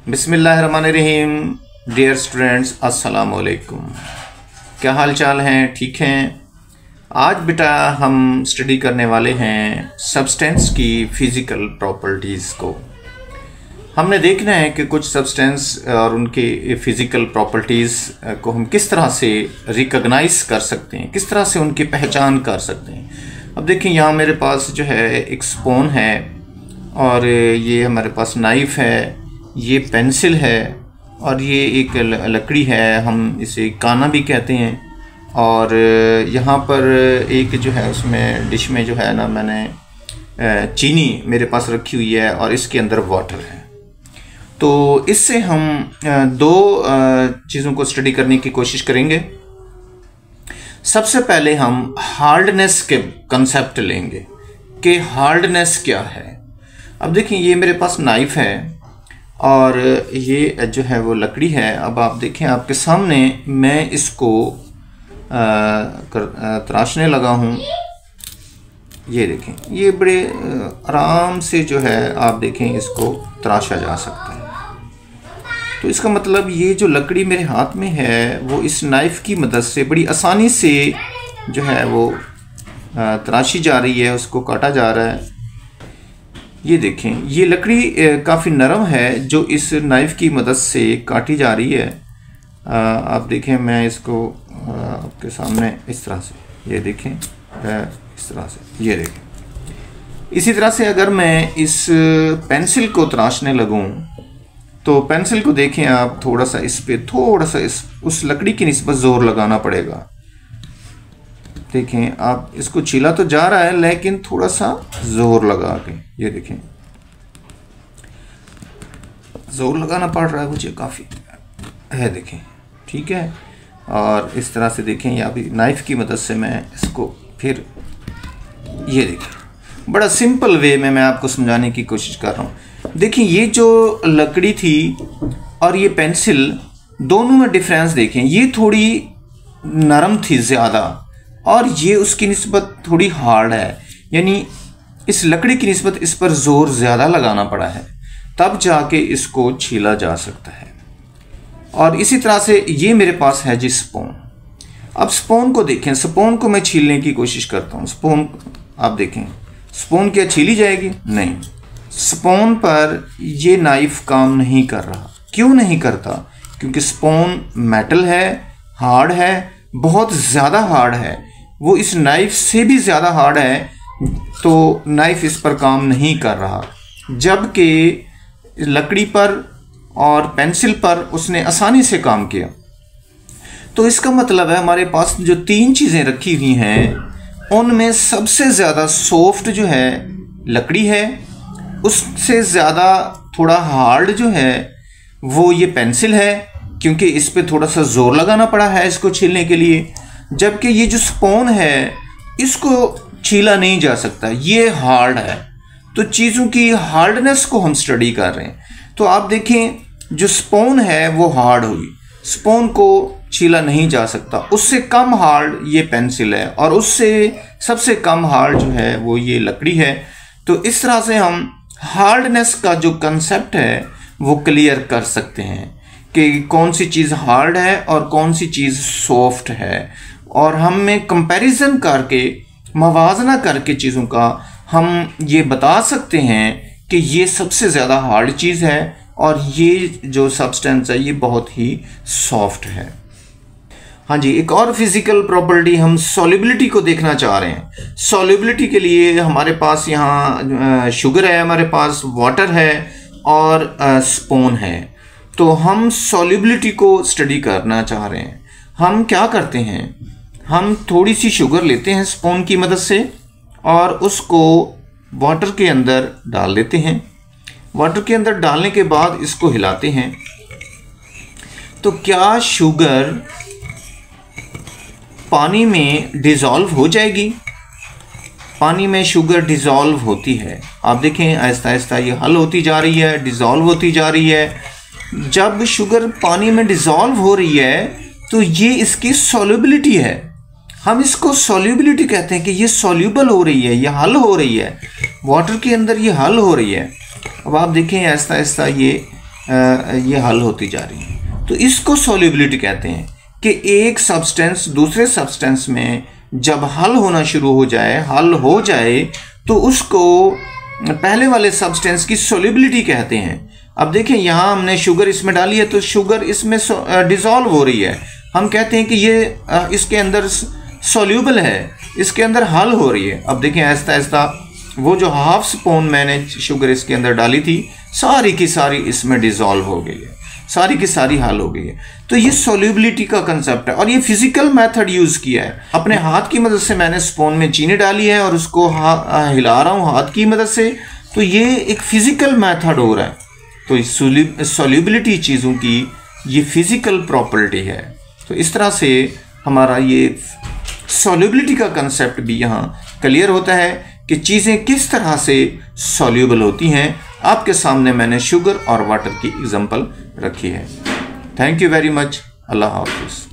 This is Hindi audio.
बिस्मिल्लाहिर्रहमानिर्रहीम। डियर स्टूडेंट्स, अस्सलाम वालेकुम। क्या हाल चाल हैं? ठीक हैं? आज बेटा हम स्टडी करने वाले हैं सब्सटेंस की फ़िज़िकल प्रॉपर्टीज़ को। हमने देखना है कि कुछ सब्सटेंस और उनके फ़िज़िकल प्रॉपर्टीज़ को हम किस तरह से रिकॉग्नाइज कर सकते हैं, किस तरह से उनकी पहचान कर सकते हैं। अब देखिए, यहाँ मेरे पास जो है एक स्पून है और ये हमारे पास नाइफ़ है, ये पेंसिल है और ये एक लकड़ी है, हम इसे काना भी कहते हैं। और यहाँ पर एक जो है उसमें डिश में जो है ना, मैंने चीनी मेरे पास रखी हुई है और इसके अंदर वाटर है। तो इससे हम दो चीज़ों को स्टडी करने की कोशिश करेंगे। सबसे पहले हम हार्डनेस के कंसेप्ट लेंगे कि हार्डनेस क्या है। अब देखिए, ये मेरे पास नाइफ़ है और ये जो है वो लकड़ी है। अब आप देखें, आपके सामने मैं इसको तराशने लगा हूँ। ये देखें, ये बड़े आराम से जो है आप देखें इसको तराशा जा सकता है। तो इसका मतलब ये जो लकड़ी मेरे हाथ में है वो इस नाइफ़ की मदद से बड़ी आसानी से जो है वो तराशी जा रही है, उसको काटा जा रहा है। ये देखें, ये लकड़ी काफ़ी नरम है जो इस नाइफ़ की मदद से काटी जा रही है। आप देखें, मैं इसको आपके सामने इस तरह से, ये देखें, इस तरह से, ये देखें। इसी तरह से अगर मैं इस पेंसिल को तराशने लगूं तो पेंसिल को देखें आप, थोड़ा सा इस पे थोड़ा सा उस लकड़ी की निस्बत ज़ोर लगाना पड़ेगा। देखें आप, इसको छीला तो जा रहा है लेकिन थोड़ा सा जोर लगा के, ये देखें, जोर लगाना पड़ रहा है मुझे काफ़ी है, देखें, ठीक है। और इस तरह से देखें, या भी नाइफ़ की मदद से मैं इसको फिर, ये देखें, बड़ा सिंपल वे में मैं आपको समझाने की कोशिश कर रहा हूँ। देखिए, ये जो लकड़ी थी और ये पेंसिल, दोनों में डिफरेंस देखें। ये थोड़ी नरम थी ज़्यादा और ये उसकी निस्बत थोड़ी हार्ड है, यानी इस लकड़ी की निस्बत इस पर ज़ोर ज़्यादा लगाना पड़ा है, तब जाके इसको छीला जा सकता है। और इसी तरह से ये मेरे पास है जी स्पून। अब स्पून को देखें, स्पून को मैं छीलने की कोशिश करता हूँ। स्पून आप देखें, स्पून क्या छीली जाएगी? नहीं, स्पून पर ये नाइफ़ काम नहीं कर रहा। क्यों नहीं करता? क्योंकि स्पून मेटल है, हार्ड है, बहुत ज़्यादा हार्ड है, वो इस नाइफ़ से भी ज़्यादा हार्ड है, तो नाइफ़ इस पर काम नहीं कर रहा। जबकि लकड़ी पर और पेंसिल पर उसने आसानी से काम किया। तो इसका मतलब है हमारे पास जो तीन चीज़ें रखी हुई हैं उनमें सबसे ज़्यादा सॉफ्ट जो है लकड़ी है, उससे ज़्यादा थोड़ा हार्ड जो है वो ये पेंसिल है, क्योंकि इस पे थोड़ा सा ज़ोर लगाना पड़ा है इसको छीलने के लिए। जबकि ये जो स्पून है इसको छीला नहीं जा सकता, ये हार्ड है। तो चीज़ों की हार्डनेस को हम स्टडी कर रहे हैं। तो आप देखें, जो स्पून है वो हार्ड हुई, स्पून को छीला नहीं जा सकता। उससे कम हार्ड ये पेंसिल है और उससे सबसे कम हार्ड जो है वो ये लकड़ी है। तो इस तरह से हम हार्डनेस का जो कंसेप्ट है वो क्लियर कर सकते हैं कि कौन सी चीज़ हार्ड है और कौन सी चीज़ सॉफ्ट है। और हमें कंपैरिजन करके, मवाजना करके चीज़ों का हम ये बता सकते हैं कि ये सबसे ज़्यादा हार्ड चीज़ है और ये जो सब्सटेंस है ये बहुत ही सॉफ्ट है। हाँ जी, एक और फिज़िकल प्रॉपर्टी हम सॉल्युबिलिटी को देखना चाह रहे हैं। सॉल्युबिलिटी के लिए हमारे पास यहाँ शुगर है, हमारे पास वाटर है और स्पून है। तो हम सॉल्युबिलिटी को स्टडी करना चाह रहे हैं। हम क्या करते हैं, हम थोड़ी सी शुगर लेते हैं स्पून की मदद से और उसको वाटर के अंदर डाल देते हैं। वाटर के अंदर डालने के बाद इसको हिलाते हैं। तो क्या शुगर पानी में डिज़ोल्व हो जाएगी? पानी में शुगर डिज़ोल्व होती है। आप देखें, आहिस्ता आहिस्ता ये हल होती जा रही है, डिज़ोल्व होती जा रही है। जब शुगर पानी में डिज़ोल्व हो रही है तो ये इसकी सॉल्युबिलिटी है। हम इसको सॉल्युबिलिटी कहते हैं कि ये सॉल्यूबल हो रही है, ये हल हो रही है, वाटर के अंदर ये हल हो रही है। अब आप देखें, आहिस्ता आहिस्ता ये ये हल होती जा रही है। तो इसको सॉल्युबिलिटी कहते हैं कि एक सब्सटेंस दूसरे सब्सटेंस में जब हल होना शुरू हो जाए, हल हो जाए, तो उसको पहले वाले सब्सटेंस की सॉल्युबिलिटी कहते हैं। अब देखें यहाँ हमने शुगर इसमें डाली है तो शुगर इसमें डिसॉल्व हो रही है, हम कहते हैं कि ये इसके अंदर सॉल्यूबल है, इसके अंदर हल हो रही है। अब देखें आहिस्ता आहिस्ता वो जो हाफ स्पून मैंने शुगर इसके अंदर डाली थी सारी की सारी इसमें डिसॉल्व हो गई है, सारी की सारी हल हो गई है। तो ये सॉल्युबिलिटी का कंसेप्ट है और ये फिजिकल मेथड यूज़ किया है। अपने हाथ की मदद से मैंने स्पून में चीनी डाली है और उसको हिला रहा हूँ हाथ की मदद से, तो ये एक फिजिकल मेथड हो रहा है। तो सॉल्युबिलिटी चीज़ों की ये फिजिकल प्रॉपर्टी है। तो इस तरह से हमारा ये सॉल्युबिलिटी का कंसेप्ट भी यहाँ क्लियर होता है कि चीज़ें किस तरह से सॉल्यूबल होती हैं। आपके सामने मैंने शुगर और वाटर की एग्जांपल रखी है। Thank you very much. अल्लाह हाफिज़।